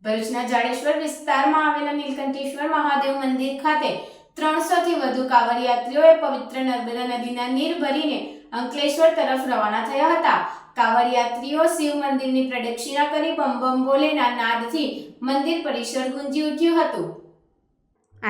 ભરૂચના જાડેશ્વર વિસ્તારમાં આવેલા નીલકંઠેશ્વર મહાદેવ મંદિર ખાતે 300 થી વધુ કાંવડિયાત્રીઓએ પવિત્ર નર્મદા નદીના નીર ભરીને અંકલેશ્વર તરફ રવાના થયા હતા। કાંવડિયાત્રીઓ શિવ મંદિરની પ્રદક્ષિણા કરી બમ બમ બોલેના નાદથી મંદિર પરિસર ગુંજી ઉઠ્યું હતું।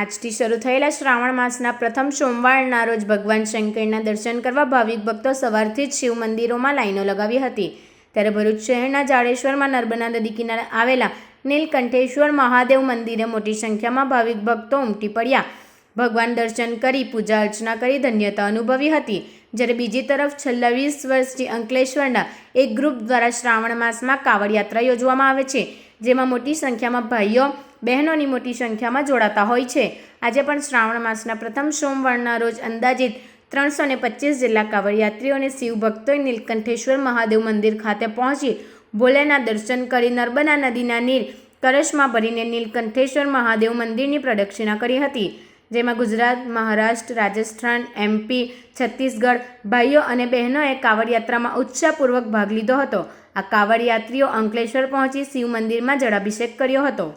આજથી શરૂ થયેલા શ્રાવણ માસના પ્રથમ સોમવારના રોજ ભગવાન શંકરના દર્શન કરવા ભાવિક ભક્તો સવારથી જ શિવ મંદિરોમાં લાઈનો લગાવી હતી। ત્યારે ભરૂચ શહેરના જાડેશ્વરમાં નર્મદા નદી કિનારે આવેલા નીલકંઠેશ્વર મહાદેવ મંદિરે મોટી સંખ્યામાં ભાવિક ભક્તો ઉમટી પડ્યા। ભગવાન દર્શન કરી પૂજા અર્ચના કરી ધન્યતા અનુભવી હતી। જ્યારે બીજી તરફ છેલ્લા 20 વર્ષથી અંકલેશ્વરના એક ગ્રુપ દ્વારા શ્રાવણ માસમાં કાંવડ યાત્રા યોજવામાં આવે છે, જેમાં મોટી સંખ્યામાં ભાઈઓ બહેનોની મોટી સંખ્યામાં જોડાતા હોય છે। આજે પણ શ્રાવણ માસના પ્રથમ સોમવારના રોજ અંદાજિત 325 જેટલા કાંવડિયાત્રીઓ અને શિવ ભક્તોએ નીલકંઠેશ્વર મહાદેવ મંદિર ખાતે પહોંચી ભોલેના દર્શન કરી નર્મદા નદીના નીર કળશમાં ભરીને નીલકંઠેશ્વર મહાદેવ મંદિરની પ્રદક્ષિણા કરી હતી, જેમાં ગુજરાત, મહારાષ્ટ્ર, રાજસ્થાન, MP, છત્તીસગઢ ભાઈઓ અને બહેનોએ કાંવડ યાત્રામાં ઉત્સાહપૂર્વક ભાગ લીધો હતો। આ કાંવડ યાત્રીઓ અંકલેશ્વર પહોંચી શિવ મંદિરમાં જળાભિષેક કર્યો હતો।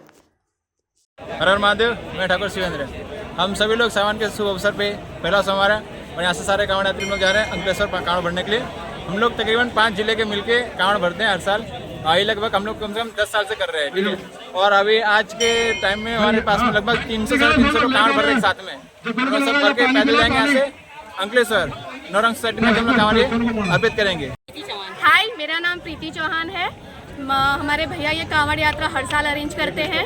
हर हर महादेव, मैं ठाकुर शिवेंद्र। हम सभी लोग सावन के शुभ अवसर पे पहला सोमवार है और यहाँ से सारे कांवड़ यात्री लोग जा रहे हैं अंकलेश्वर कांवड़ भरने के लिए। हम लोग तकरीबन 5 जिले के मिलके कांवड़ भरते हैं हर साल। ये लगभग हम लोग कम से कम 10 साल से कर रहे हैं, ठीक है। और अभी आज के टाइम में हमारे पास में लगभग 300 से 350 लोग कांवड़ भर रहे हैं साथ में। हम सब भर के पैदल जाएंगे यहाँ से अंकलेश्वर नौरंग सोसाइटी में हम लोग कांवड़ अर्पित करेंगे। हाय, मेरा नाम प्रीति चौहान है। हमारे भैया ये कांवड़ यात्रा हर साल अरेंज करते हैं